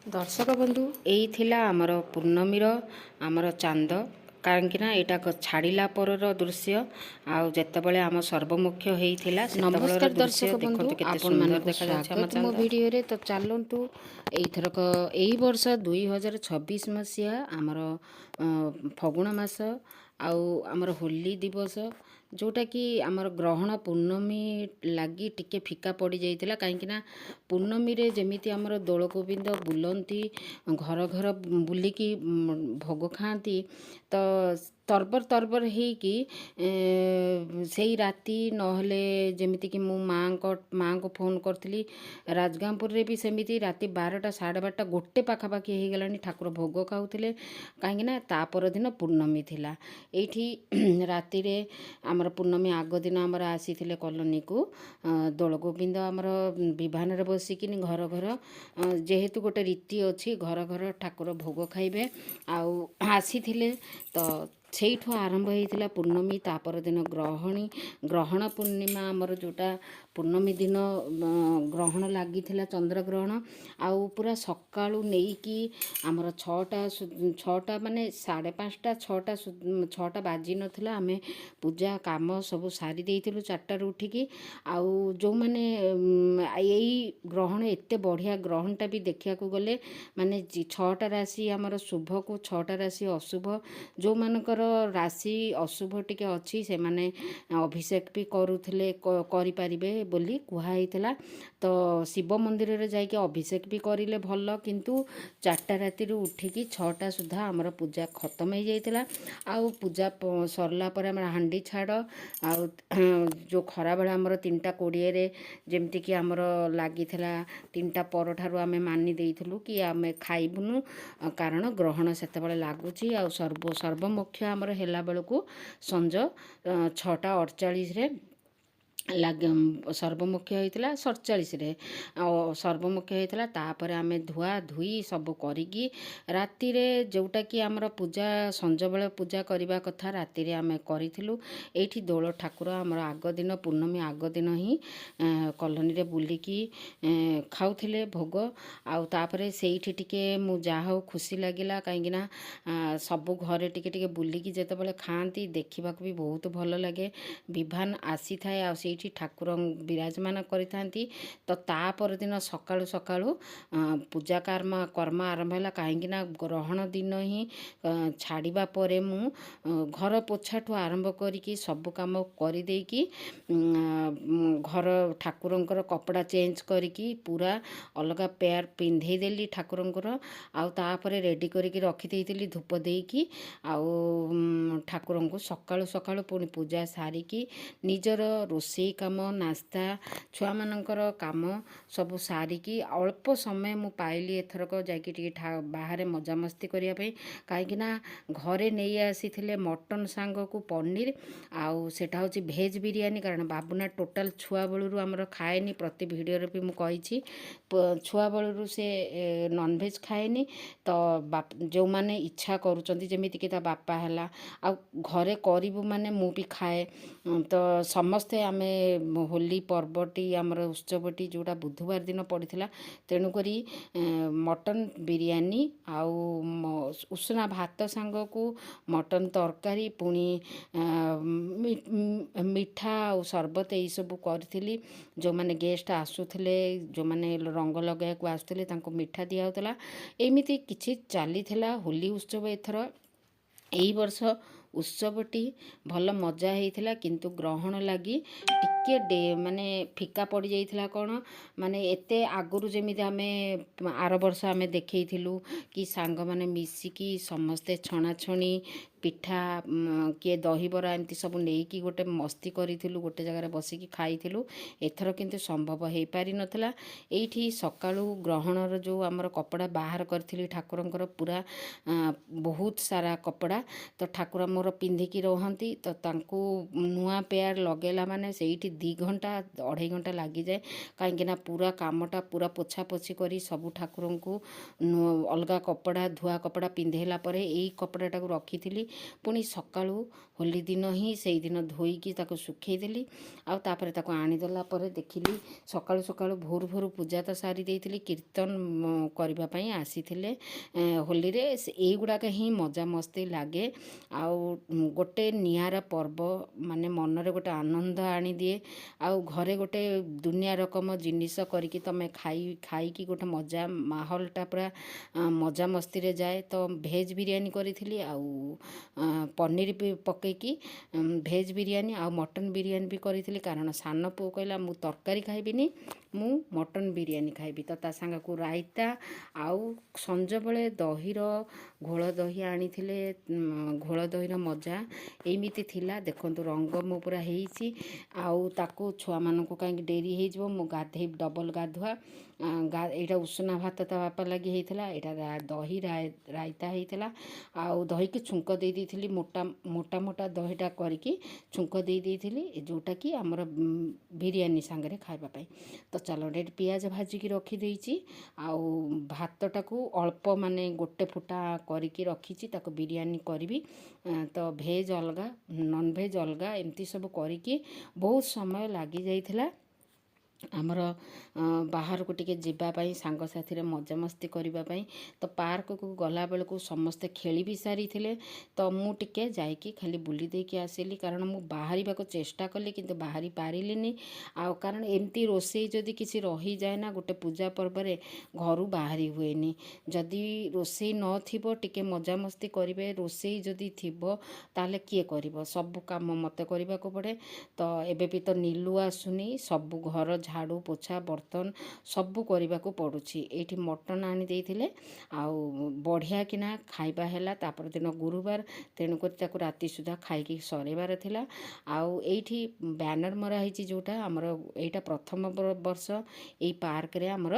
दर्शक बंधु यही थिला आमर पूर्णमीर आमर चांद काहींकिना यहाँ छाड़ा परर दृश्य आउ जितेबाला आम सर्वमुख्य होता नमस्कार दर्शक बंधु आपण मानक स्वागत मो वीडियो रे। तो चलतु एथरक यही वर्ष 2026 मसीहा आमर फगुण मास आमर होली दिवस जोटा कि आमर ग्रहण पूर्णमी लगी टिके फिका पड़ जाइतिला कहीं पूर्णमी रे जेमिति आमर दोल गोविंद बुलंती घर घर बुलिकी भोग खाती तो तरबर तरबर होइकी से राति नहले जमीती मु माँ को फोन करी राजगांपुर रे भी सेमिति राति 12टा 12:30 गोटे पाखापाखि हो गलानी ठाकुर भोग खाऊले कहीं ता परदिन पूर्णमी थिला एठी राति रे आमर पूर्णमी आग दिन आमर आसी कॉलोनी को दोल गोविंद आमर विभान रे बसिकिनी घर घर जेहेतु गोटे रीति अच्छी घर घर ठाकुर भोग खाइबे आउ आसी तो ସେଇଠୁ ଆରମ୍ଭ ହେଇଥିଲା ପୂର୍ଣ୍ଣମୀ ତାପର ଦିନ ଗ୍ରହଣ ପୂର୍ଣ୍ଣିମା ଆମର ଯୋଉଟା ପୂର୍ଣ୍ଣମୀ ଦିନ ଗ୍ରହଣ ଲାଗିଥିଲା ଚନ୍ଦ୍ରଗ୍ରହଣ ଆଉ ପୁରା ସକାଳୁ ନେଇକି ଆମର 6ଟା ମାନେ 5:30 6ଟା ବାଜି ନଥିଲା ଆମେ ପୂଜା କାମ ସବୁ ସାରି ଦେଇଥିଲୁ 4ଟାରୁ ଉଠିକି ଆଉ ଯେଉଁମାନେ ଏଇ ଗ୍ରହଣ ଏତେ ବଢ଼ିଆ ଗ୍ରହଣଟା ବି ଦେଖିବାକୁ ଗଲେ ମାନେ 6ଟା ରାଶି ଆମର ଶୁଭକୁ 6ଟା ରାଶି ଅଶୁଭ ଯେଉଁମାନଙ୍କର ରାଶି ଅଶୁଭ ଟିକେ ଅଛି ସେମାନେ ଅଭିଷେକ ବି କରୁଥିଲେ କରିପାରିବେ ବୋଲି କୁହାହେଇଥିଲା ତ ଶିବ ମନ୍ଦିରରେ ଯାଇକି ଅଭିଷେକ ବି କରିଲେ ଭଲ କିନ୍ତୁ 4ଟା ରାତିରୁ ଉଠିକି 6ଟା ସୁଦ୍ଧା ଆମର ପୂଜା ଖତମ ହେଇଯାଇଥିଲା ଆଉ ପୂଜା ସରିଲା ପରେ ଆମର ହାଣ୍ଡି ଛାଡ଼ ଆଉ ଯେଉଁ ଖରାବେଳେ ଆମର 3:20ରେ ଯେମିତିକି ଆମର ଲାଗିଥିଲା 3ଟା ପରଠାରୁ ଆମେ ମାନି ଦେଇଥିଲୁ କି ଆମେ ଖାଇବୁନୁ କାରଣ ଗ୍ରହଣ ସେତେବେଳେ ଲାଗୁଛି ଆଉ ସର୍ବମୁଖ୍ୟ ଆମର ହେଲା ବେଳକୁ ସଞ୍ଜ 6:48ରେ ସର୍ବମୁଖ୍ୟ ହେଇଥିଲା 47ରେ ସର୍ବମୁଖ୍ୟ ହେଇଥିଲା ତାପରେ ଆମେ ଧୁଆ ଧୁଇ ସବୁ କରିକି ରାତିରେ ଯେଉଁଟାକି ଆମର ପୂଜା ସଞ୍ଜବେଳେ ପୂଜା କରିବା କଥା ରାତିରେ ଆମେ କରିଥିଲୁ ଏଇଠି ଦୋଳ ଠାକୁର ଆମର ଆଗ ଦିନ ପୂର୍ଣ୍ଣମୀ ଆଗ ଦିନ ହିଁ କଲୋନୀରେ ବୁଲିକି ଖାଉଥିଲେ ଭୋଗ ଆଉ ତାପରେ ସେଇଠି ଟିକେ ମୁଁ ଯାହା ହଉ ଖୁସି ଲାଗିଲା କାହିଁକିନା ସବୁ ଘରେ ଟିକେ ଟିକେ ବୁଲିକି ଯେତେବେଳେ ଖାଆନ୍ତି ଦେଖିବାକୁ ବି ବହୁତ ଭଲ ଲାଗେ ବିଭାନ ଆସିଥାଏ ଆଉ ସେଇଠି ଠାକୁର ବିରାଜମାନ କରିଥାନ୍ତି ତ ତା ପରଦିନ ସକାଳୁ ସକାଳୁ ପୂଜା କର୍ମ ଆରମ୍ଭ ହେଲା କାହିଁକିନା ଗ୍ରହଣ ଦିନ ହିଁ ଛାଡ଼ିବା ପରେ ମୁଁ ଘର ପୋଛାଠୁ ଆରମ୍ଭ କରିକି ସବୁ କାମ କରିଦେଇକି ଘର ଠାକୁରଙ୍କର କପଡ଼ା ଚେଞ୍ଜ କରିକି ପୁରା ଅଲଗା ପେୟାର ପିନ୍ଧେଇ ଦେଲି ଠାକୁରଙ୍କର ଆଉ ତାପରେ ରେଡ଼ି କରିକି ରଖିଦେଇଥିଲି ଧୂପ ଦେଇକି ଆଉ ଠାକୁରଙ୍କୁ ସକାଳୁ ସକାଳୁ ପୁଣି ପୂଜା ସାରିକି ନିଜର ରୋଷେଇ କାମ ନାସ୍ତା ଛୁଆମାନଙ୍କର କାମ ସବୁ ସାରିକି ଅଳ୍ପ ସମୟ ମୁଁ ପାଇଲି ଏଥରକ ଯାଇକି ଟିକେ ବାହାରେ ମଜାମସ୍ତି କରିବା ପାଇଁ କାହିଁକିନା ଘରେ ନେଇ ଆସିଥିଲେ ମଟନ୍ ସାଙ୍ଗକୁ ପନିର ଆଉ ସେଟା ହେଉଛି ଭେଜ୍ ବିରିୟାନୀ କାରଣ ବାବୁନା ଟୋଟାଲ ଛୁଆବେଳରୁ ଆମର ଖାଏନି ପ୍ରତି ଭିଡ଼ିଓରେ ବି ମୁଁ କହିଛି ଛୁଆବେଳରୁ ସେ ନନଭେଜ୍ ଖାଏନି ତ ଯେଉଁମାନେ ଇଚ୍ଛା କରୁଛନ୍ତି ଯେମିତିକି ତା ବାପା ହେଲା ଆଉ ଘରେ କରିବୁ ମାନେ ମୁଁ ବି ଖାଏ ତ ସମସ୍ତେ ଆମେ ହୋଲି ପର୍ବଟି ଆମର ଉତ୍ସବଟି ଯେଉଁଟା ବୁଧବାର ଦିନ ପଡ଼ିଥିଲା ତେଣୁକରି ମଟନ୍ ବିରିୟାନୀ ଆଉ ଉଷୁନା ଭାତ ସାଙ୍ଗକୁ ମଟନ୍ ତରକାରୀ ପୁଣି ମିଠା ଆଉ ସରବତ ଏଇସବୁ କରିଥିଲି ଯେଉଁମାନେ ଗେଷ୍ଟ ଆସୁଥିଲେ ଯେଉଁମାନେ ରଙ୍ଗ ଲଗାଇବାକୁ ଆସୁଥିଲେ ତାଙ୍କୁ ମିଠା ଦିଆହେଉଥିଲା ଏମିତି କିଛି ଚାଲିଥିଲା ହୋଲି ଉତ୍ସବ ଏଥର ଏଇ ବର୍ଷ ଉତ୍ସବଟି ଭଲ ମଜା ହେଇଥିଲା କିନ୍ତୁ ଗ୍ରହଣ ଲାଗି ଟିକେ ମାନେ ଫିକା ପଡ଼ିଯାଇଥିଲା କ'ଣ ମାନେ ଏତେ ଆଗରୁ ଯେମିତି ଆମେ ଆର ବର୍ଷ ଆମେ ଦେଖେଇଥିଲୁ କି ସାଙ୍ଗମାନେ ମିଶିକି ସମସ୍ତେ ଛଣାଛଣି ପିଠା କିଏ ଦହିବରା ଏମିତି ସବୁ ନେଇକି ଗୋଟେ ମସ୍ତି କରିଥିଲୁ ଗୋଟେ ଜାଗାରେ ବସିକି ଖାଇଥିଲୁ ଏଥର କିନ୍ତୁ ସମ୍ଭବ ହେଇପାରିନଥିଲା ଏଇଠି ସକାଳୁ ଗ୍ରହଣର ଯେଉଁ ଆମର କପଡ଼ା ବାହାର କରିଥିଲି ଠାକୁରଙ୍କର ପୁରା ବହୁତ ସାରା କପଡ଼ା ତ ଠାକୁର ମୋର ପିନ୍ଧିକି ରହନ୍ତି ତ ତାଙ୍କୁ ନୂଆ ପେୟାର ଲଗାଇଲା ମାନେ ସେଇଠି 2 ଘଣ୍ଟା 2.5 ଘଣ୍ଟା ଲାଗିଯାଏ କାହିଁକିନା ପୁରା କାମଟା ପୁରା ପୋଛାପୋଛି କରି ସବୁ ଠାକୁରଙ୍କୁ ଅଲଗା କପଡ଼ା ଧୁଆ କପଡ଼ା ପିନ୍ଧେଇଲା ପରେ ଏଇ କପଡ଼ାଟାକୁ ରଖିଥିଲି ପୁଣି ସକାଳୁ ହୋଲି ଦିନ ହିଁ ସେଇଦିନ ଧୋଇକି ତାକୁ ଶୁଖେଇଦେଲି। ଆଉ ତାପରେ ତାକୁ ଆଣିଦେଲା ପରେ ଦେଖିଲି ସକାଳୁ ସକାଳୁ ଭୋରୁ ଭୋରୁ ପୂଜା ତ ସାରି ଦେଇଥିଲି, କୀର୍ତ୍ତନ କରିବା ପାଇଁ ଆସିଥିଲେ ହୋଲିରେ। ଏଇଗୁଡ଼ାକ ହିଁ ମଜାମସ୍ତି ଲାଗେ। ଆଉ ଗୋଟେ ନିଆରା ପର୍ବ, ମାନେ ମନରେ ଗୋଟେ ଆନନ୍ଦ ଆଣିଦିଏ। ଆଉ ଘରେ ଗୋଟେ ଦୁନିଆ ରକମ ଜିନିଷ କରିକି ତମେ ଖାଇକି ଗୋଟେ ମଜା ମାହୋଲଟା ପୁରା ମଜାମସ୍ତିରେ ଯାଏ। ତ ଭେଜ୍ ବିରିୟାନୀ କରିଥିଲି, ଆଉ ପନିର ବି ପକେଇକି ଭେଜ୍ ବିରିୟାନୀ ଆଉ ମଟନ୍ ବିରିୟାନୀ ବି କରିଥିଲି। କାରଣ ସାନ ପୁଅ କହିଲା ମୁଁ ତରକାରୀ ଖାଇବିନି, ମୁଁ ମଟନ୍ ବିରିୟାନୀ ଖାଇବି। ତ ତା ସାଙ୍ଗକୁ ରାଇତା, ଆଉ ସଞ୍ଜବେଳେ ଦହିର ଘୋଳ ଦହି ଆଣିଥିଲେ। ଘୋଳ ଦହିର ମଜା ଏମିତି ଥିଲା। ଦେଖନ୍ତୁ ରଙ୍ଗ ମୁଁ ପୁରା ହେଇଛି। ଆଉ ତାକୁ ଛୁଆମାନଙ୍କୁ କାହିଁକି ଡେରି ହେଇଯିବ, ମୁଁ ଗାଧେଇ ଡବଲ୍ ଗାଧୁଆ। ଏଇଟା ଉଷୁନା ଭାତ ତା ବାପା ଲାଗି ହେଇଥିଲା, ଏଇଟା ଦହି ରାଇତା ହେଇଥିଲା। ଆଉ ଦହିକି ଛୁଙ୍କ ଦେଇ ଦେଇଥିଲି, ମୋଟା ମୋଟା ଦହିଟା କରିକି ଛୁଙ୍କ ଦେଇ ଦେଇଥିଲି, ଯେଉଁଟାକି ଆମର ବିରିୟାନୀ ସାଙ୍ଗରେ ଖାଇବା ପାଇଁ। ତ ଚାଲ ଏଠି ପିଆଜ ଭାଜିକି ରଖିଦେଇଛି। ଆଉ ଭାତଟାକୁ ଅଳ୍ପ ମାନେ ଗୋଟେ ଫୁଟା କରିକି ରଖିଛି, ତାକୁ ବିରିୟାନୀ କରିବି। ତ ଭେଜ୍ ଅଲଗା, ନନଭେଜ୍ ଅଲଗା, ଏମିତି ସବୁ କରିକି ବହୁତ ସମୟ ଲାଗିଯାଇଥିଲା। ଆମର ବାହାରକୁ ଟିକେ ଯିବା ପାଇଁ, ସାଙ୍ଗସାଥିରେ ମଜାମସ୍ତି କରିବା ପାଇଁ। ତ ପାର୍କକୁ ଗଲାବେଳକୁ ସମସ୍ତେ ଖେଳି ବି ସାରିଥିଲେ। ତ ମୁଁ ଟିକେ ଯାଇକି ଖାଲି ବୁଲି ଦେଇକି ଆସିଲି, କାରଣ ମୁଁ ବାହାରିବାକୁ ଚେଷ୍ଟା କଲି କିନ୍ତୁ ବାହାରି ପାରିଲିନି। ଆଉ କାରଣ ଏମିତି ରୋଷେଇ ଯଦି କିଛି ରହିଯାଏ ନା ଗୋଟେ ପୂଜା ପର୍ବରେ, ଘରୁ ବାହାରି ହୁଏନି। ଯଦି ରୋଷେଇ ନଥିବ ଟିକେ ମଜାମସ୍ତି କରିବେ, ରୋଷେଇ ଯଦି ଥିବ ତାହେଲେ କିଏ କରିବ? ସବୁ କାମ ମୋତେ କରିବାକୁ ପଡ଼େ। ତ ଏବେ ବି ତ ନିଲୁ ଆସୁନି, ସବୁ ଘର ଝାଡ଼ୁ ପୋଛା ବର୍ତ୍ତନ ସବୁ କରିବାକୁ ପଡ଼ୁଛି। ଏଇଠି ମଟନ୍ ଆଣି ଦେଇଥିଲେ, ଆଉ ବଢ଼ିଆ କିନା ଖାଇବା ହେଲା। ତାପର ଦିନ ଗୁରୁବାର, ତେଣୁକରି ତାକୁ ରାତି ସୁଦ୍ଧା ଖାଇକି ସରେଇବାର ଥିଲା। ଆଉ ଏଇଠି ବ୍ୟାନର ମରା ହେଇଛି, ଯେଉଁଟା ଆମର ଏଇଟା ପ୍ରଥମ ବର୍ଷ ଏଇ ପାର୍କରେ ଆମର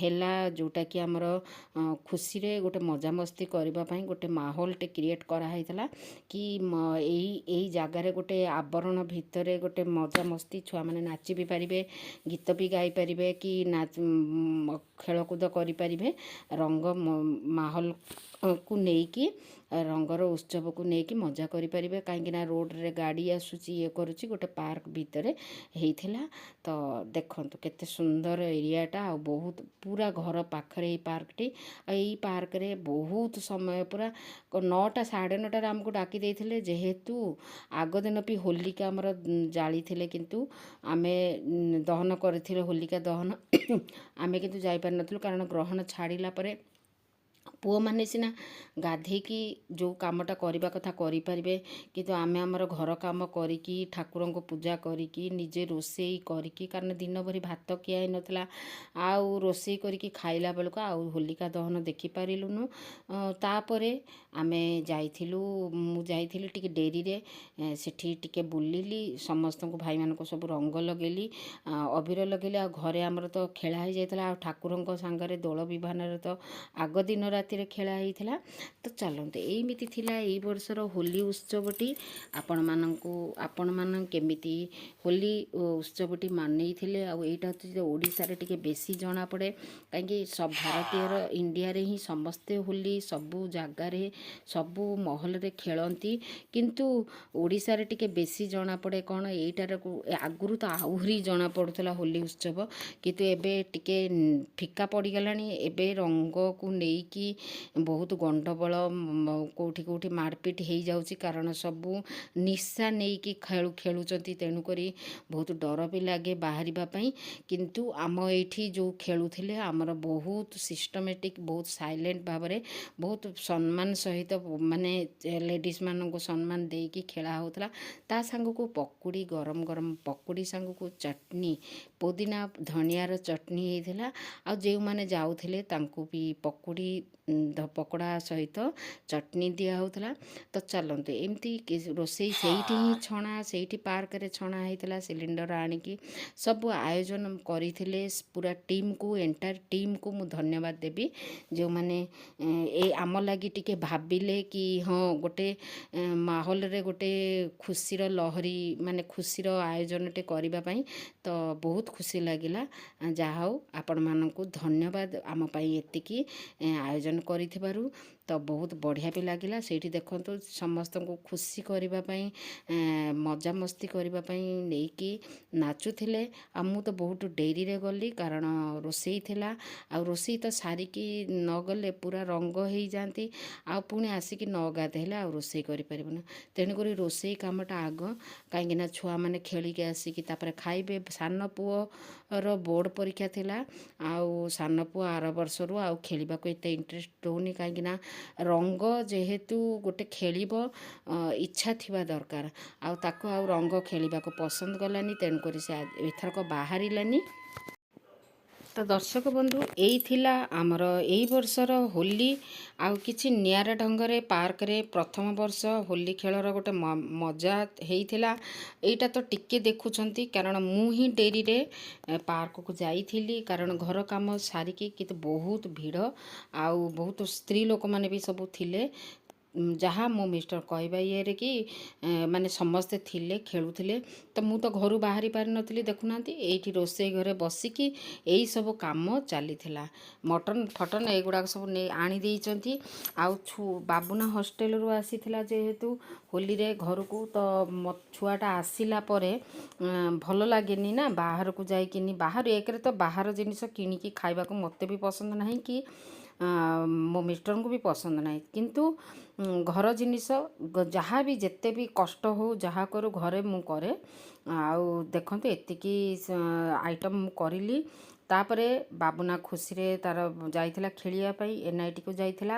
ହେଲା, ଯେଉଁଟାକି ଆମର ଖୁସିରେ ଗୋଟେ ମଜାମସ୍ତି କରିବା ପାଇଁ ଗୋଟେ ମାହୋଲଟେ କ୍ରିଏଟ୍ କରାହେଇଥିଲା। କି ଏଇ ଜାଗାରେ ଗୋଟେ ଆବରଣ ଭିତରେ ଗୋଟେ ମଜାମସ୍ତି, ଛୁଆମାନେ ନାଚି ବି ପାରିବେ, ଗୀତ ବି ଗାଇପାରିବେ, କି ଖେଳକୁଦ କରିପାରିବେ। ରଙ୍ଗ ମାହୋଲକୁ ନେଇକି, ରଙ୍ଗର ଉତ୍ସବକୁ ନେଇକି ମଜା କରିପାରିବେ। କାହିଁକିନା ରୋଡ଼ରେ ଗାଡ଼ି ଆସୁଛି, ଇଏ କରୁଛି, ଗୋଟେ ପାର୍କ ଭିତରେ ହେଇଥିଲା। ତ ଦେଖନ୍ତୁ କେତେ ସୁନ୍ଦର ଏରିଆଟା, ଆଉ ବହୁତ ପୁରା ଘର ପାଖରେ ଏଇ ପାର୍କଟି। ଆଉ ଏଇ ପାର୍କରେ ବହୁତ ସମୟ, ପୁରା 9ଟା 9:30ରେ ଆମକୁ ଡାକି ଦେଇଥିଲେ। ଯେହେତୁ ଆଗ ଦିନ ବି ହୋଲିକା ଆମର ଜାଳିଥିଲେ, କିନ୍ତୁ ଆମେ ଦହନ କରିଥିଲେ ହୋଲିକା ଦହନ। ଆମେ କିନ୍ତୁ ଯାଇପାରିନଥିଲୁ, କାରଣ ଗ୍ରହଣ ଛାଡ଼ିଲା ପରେ ପୁଅମାନେ ସିନା ଗାଧେଇକି ଯେଉଁ କାମଟା କରିବା କଥା କରିପାରିବେ, କିନ୍ତୁ ଆମେ ଆମର ଘର କାମ କରିକି, ଠାକୁରଙ୍କୁ ପୂଜା କରିକି, ନିଜେ ରୋଷେଇ କରିକି, କାରଣ ଦିନ ଭରି ଭାତ ଖିଆ ହେଇନଥିଲା, ଆଉ ରୋଷେଇ କରିକି ଖାଇଲା ବେଳକୁ ଆଉ ହୋଲିକା ଦହନ ଦେଖିପାରିଲୁନୁ। ତାପରେ ଆମେ ଯାଇଥିଲୁ, ମୁଁ ଯାଇଥିଲି ଟିକେ ଡେରିରେ। ସେଠି ଟିକେ ବୁଲିଲି, ସମସ୍ତଙ୍କୁ ଭାଇମାନଙ୍କୁ ସବୁ ରଙ୍ଗ ଲଗେଇଲି, ଅବିର ଲଗେଇଲି। ଆଉ ଘରେ ଆମର ତ ଖେଳା ହେଇଯାଇଥିଲା, ଆଉ ଠାକୁରଙ୍କ ସାଙ୍ଗରେ ଦୋଳ ବିଭାନରେ ତ ଆଗ ଦିନ ରାତିରେ ଖେଳା ହେଇଥିଲା। ତ ଚାଲନ୍ତୁ, ଏଇମିତି ଥିଲା ଏଇ ବର୍ଷର ହୋଲି ଉତ୍ସବଟି। ଆପଣମାନେ କେମିତି ହୋଲି ଉତ୍ସବଟି ମାନେଇଥିଲେ? ଆଉ ଏଇଟା ହେଉଛି ଓଡ଼ିଶାରେ ଟିକେ ବେଶୀ ଜଣାପଡ଼େ, କାହିଁକି ଭାରତୀୟର ଇଣ୍ଡିଆରେ ହିଁ ସମସ୍ତେ ହୋଲି ସବୁ ଜାଗାରେ ସବୁ ମହଲରେ ଖେଳନ୍ତି, କିନ୍ତୁ ଓଡ଼ିଶାରେ ଟିକେ ବେଶୀ ଜଣାପଡ଼େ। କ'ଣ ଏଇଟାକୁ ଆଗରୁ ତ ଆହୁରି ଜଣାପଡ଼ୁଥିଲା ହୋଲି ଉତ୍ସବ, କିନ୍ତୁ ଏବେ ଟିକେ ଫିକା ପଡ଼ିଗଲାଣି। ଏବେ ରଙ୍ଗକୁ ନେଇକି ବହୁତ ଗଣ୍ଡଗୋଳ, କେଉଁଠି ମାରପିଟ ହେଇଯାଉଛି, କାରଣ ସବୁ ନିଶା ନେଇକି ଖେଳୁଛନ୍ତି। ତେଣୁକରି ବହୁତ ଡର ବି ଲାଗେ ବାହାରିବା ପାଇଁ। କିନ୍ତୁ ଆମ ଏଇଠି ଯେଉଁ ଖେଳୁଥିଲେ, ଆମର ବହୁତ ସିଷ୍ଟମେଟିକ୍, ବହୁତ ସାଇଲେଣ୍ଟ ଭାବରେ, ବହୁତ ସମ୍ମାନ ସହିତ, ମାନେ ଲେଡ଼ିଜ୍ମାନଙ୍କୁ ସମ୍ମାନ ଦେଇକି ଖେଳା ହେଉଥିଲା। ତା ସାଙ୍ଗକୁ ପକୁଡ଼ି, ଗରମ ଗରମ ପକୁଡ଼ି ସାଙ୍ଗକୁ ଚଟନି, ପୋଦିନା ଧନିଆର ଚଟନି ହେଇଥିଲା। ଆଉ ଯେଉଁମାନେ ଯାଉଥିଲେ ତାଙ୍କୁ ବି ପକୋଡ଼ା ସହିତ ଚଟନି ଦିଆହେଉଥିଲା। ତ ଚାଲନ୍ତୁ, ଏମିତି ରୋଷେଇ ସେଇଠି ହିଁ ସେଇଠି ପାର୍କରେ ଛଣା ହେଇଥିଲା, ସିଲିଣ୍ଡର ଆଣିକି ସବୁ ଆୟୋଜନ କରିଥିଲେ। ପୁରା ଟିମ୍କୁ, ଏଣ୍ଟାୟାର ଟିମ୍କୁ ମୁଁ ଧନ୍ୟବାଦ ଦେବି, ଯେଉଁମାନେ ଆମ ଲାଗି ଟିକେ ଭାବିଲେ କି ହଁ ଗୋଟେ ମାହୋଲରେ ଗୋଟେ ଖୁସିର ଲହରୀ, ମାନେ ଖୁସିର ଆୟୋଜନଟେ କରିବା ପାଇଁ। ତ ବହୁତ ଖୁସି ଲାଗିଲା। ଯାହା ହଉ, ଆପଣମାନଙ୍କୁ ଧନ୍ୟବାଦ ଆମ ପାଇଁ ଏତିକି ଆୟୋଜନ କରିଥିବାରୁ। ତ ତ ବହୁତ ବଢ଼ିଆ ବି ଲାଗିଲା। ସେଇଠି ଦେଖନ୍ତୁ ସମସ୍ତଙ୍କୁ ଖୁସି କରିବା ପାଇଁ ମଜାମସ୍ତି କରିବା ପାଇଁ ନେଇକି ନାଚୁଥିଲେ। ଆଉ ମୁଁ ତ ବହୁତ ଡେରିରେ ଗଲି କାରଣ ରୋଷେଇ ଥିଲା। ଆଉ ରୋଷେଇ ତ ସାରିକି ନ ଗଲେ ପୁରା ରଙ୍ଗ ହେଇଯାଆନ୍ତି, ଆଉ ପୁଣି ଆସିକି ନ ଗାଧେଇଲେ ଆଉ ରୋଷେଇ କରିପାରିବୁନି। ତେଣୁକରି ରୋଷେଇ କାମଟା ଆଗ, କାହିଁକିନା ଛୁଆମାନେ ଖେଳିକି ଆସିକି ତାପରେ ଖାଇବେ। ସାନ ପୁଅର ବୋର୍ଡ଼ ପରୀକ୍ଷା ଥିଲା, ଆଉ ସାନ ପୁଅ ଆର ବର୍ଷରୁ ଆଉ ଖେଳିବାକୁ ଏତେ ଇଣ୍ଟରେଷ୍ଟ ଦେଉନି, କାହିଁକିନା ରଙ୍ଗ ଯେହେତୁ ଗୋଟେ ଖେଳିବ ଇଚ୍ଛା ଥିବା ଦରକାର, ଆଉ ତାକୁ ଆଉ ରଙ୍ଗ ଖେଳିବାକୁ ପସନ୍ଦ କଲାନି। ତେଣୁକରି ସେ ଏଥରକ ବାହାରିଲାନି। ତ ଦର୍ଶକ ବନ୍ଧୁ, ଏଇ ଥିଲା ଆମର ଏଇ ବର୍ଷର ହୋଲି। ଆଉ କିଛି ନିଆରା ଢଙ୍ଗରେ ପାର୍କରେ ପ୍ରଥମ ବର୍ଷ ହୋଲି ଖେଳର ଗୋଟେ ମଜା ହେଇଥିଲା। ଏଇଟା ତ ଟିକେ ଦେଖୁଛନ୍ତି, କାରଣ ମୁଁ ହିଁ ଡେରିରେ ପାର୍କକୁ ଯାଇଥିଲି, କାରଣ ଘର କାମ ସାରିକି। କିନ୍ତୁ ବହୁତ ଭିଡ଼, ଆଉ ବହୁତ ସ୍ତ୍ରୀ ଲୋକମାନେ ବି ସବୁ ଥିଲେ। ଯାହା ମୋ ମିଷ୍ଟର କହିବା ଇଏରେ କି ମାନେ ସମସ୍ତେ ଥିଲେ, ଖେଳୁଥିଲେ। ତ ମୁଁ ତ ଘରୁ ବାହାରି ପାରିନଥିଲି। ଦେଖୁନାହାନ୍ତି, ଏଇଠି ରୋଷେଇ ଘରେ ବସିକି ଏଇ ସବୁ କାମ ଚାଲିଥିଲା। ମଟନ ଫଟନ ଏଗୁଡ଼ାକ ସବୁ ନେଇ ଆଣି ଦେଇଛନ୍ତି। ଆଉ ବାବୁନା ହଷ୍ଟେଲରୁ ଆସିଥିଲା ଯେହେତୁ ହୋଲିରେ ଘରକୁ, ତ ଛୁଆଟା ଆସିଲା ପରେ ଭଲ ଲାଗେନି ନା ବାହାରକୁ ଯାଇକିନି। ବାହାରୁ ଏକରେ ତ ବାହାର ଜିନିଷ କିଣିକି ଖାଇବାକୁ ମୋତେ ବି ପସନ୍ଦ ନାହିଁ, କି ମୋ ମିଷ୍ଟରଙ୍କୁ ବି ପସନ୍ଦ ନାହିଁ। କିନ୍ତୁ ଘର ଜିନିଷ ଯାହା ବି ଯେତେ ବି କଷ୍ଟ ହଉ ଯାହା କରୁ ଘରେ ମୁଁ କରେ। ଆଉ ଦେଖନ୍ତୁ ଏତିକି ଆଇଟମ୍ ମୁଁ କରିଲି। ତାପରେ ବାବୁନା ଖୁସିରେ ତାର ଯାଇଥିଲା ଖେଳିବା ପାଇଁ, ଏନ୍ଆଇଟିକୁ ଯାଇଥିଲା।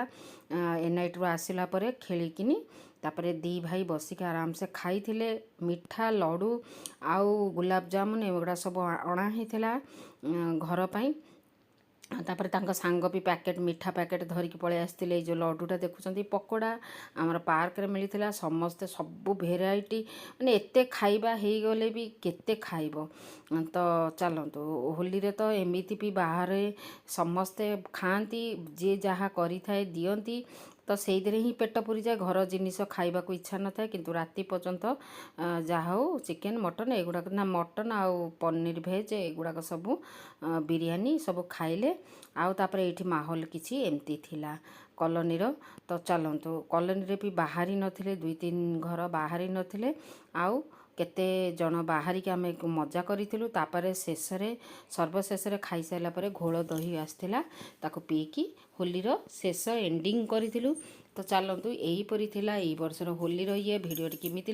ଏନ୍ଆଇଟିରୁ ଆସିଲା ପରେ ଖେଳିକିନି ତାପରେ ଦୁଇ ଭାଇ ବସିକି ଆରାମସେ ଖାଇଥିଲେ। ମିଠା ଲଡ଼ୁ ଆଉ ଗୁଲାବଜାମୁନ ଏଗୁଡ଼ା ସବୁ ଅଣା ହେଇଥିଲା ଘର ପାଇଁ। ତାପରେ ତାଙ୍କ ସାଙ୍ଗ ବି ମିଠା ପ୍ୟାକେଟ୍ ଧରିକି ପଳେଇ ଆସିଥିଲେ। ଏଇ ଯେଉଁ ଲଡ଼ୁଟା ଦେଖୁଛନ୍ତି, ପକୋଡ଼ା ଆମର ପାର୍କରେ ମିଳିଥିଲା। ସମସ୍ତେ ସବୁ ଭେରାଇଟି, ମାନେ ଏତେ ଖାଇବା ହେଇଗଲେ ବି କେତେ ଖାଇବ। ତ ଚାଲନ୍ତୁ, ହୋଲିରେ ତ ଏମିତି ବି ବାହାରେ ସମସ୍ତେ ଖାଆନ୍ତି, ଯିଏ ଯାହା କରିଥାଏ ଦିଅନ୍ତି। ତ ସେଇଥିରେ ହିଁ ପେଟ ପୁରିଯାଏ, ଘର ଜିନିଷ ଖାଇବାକୁ ଇଚ୍ଛା ନଥାଏ। କିନ୍ତୁ ରାତି ପର୍ଯ୍ୟନ୍ତ ଯାହା ହଉ ଚିକେନ୍ ମଟନ୍ ଏଗୁଡ଼ାକ ନା, ମଟନ୍ ଆଉ ପନିର ଭେଜ୍ ଏଗୁଡ଼ାକ ସବୁ ବିରିୟାନୀ ସବୁ ଖାଇଲେ। ଆଉ ତାପରେ ଏଇଠି ମାହୋଲ କିଛି ଏମିତି ଥିଲା କଲୋନୀର। ତ ଚାଲନ୍ତୁ, କଲୋନୀରେ ବି ବାହାରି ନଥିଲେ, 2-3 ଘର ବାହାରି ନଥିଲେ। ଆଉ କେତେ ଜଣ ବାହାରିକି ଆମେ ମଜା କରିଥିଲୁ। ତାପରେ ସର୍ବଶେଷରେ ଖାଇସାରିଲା ପରେ ଘୋଳ ଦହି ଆସିଥିଲା, ତାକୁ ପିଇକି ହୋଲିର ଶେଷ ଏଣ୍ଡିଙ୍ଗ କରିଥିଲୁ। ତ ଚାଲନ୍ତୁ, ଏହିପରି ଥିଲା ଏଇ ବର୍ଷର ହୋଲିର ଭିଡ଼ିଓଟି କେମିତି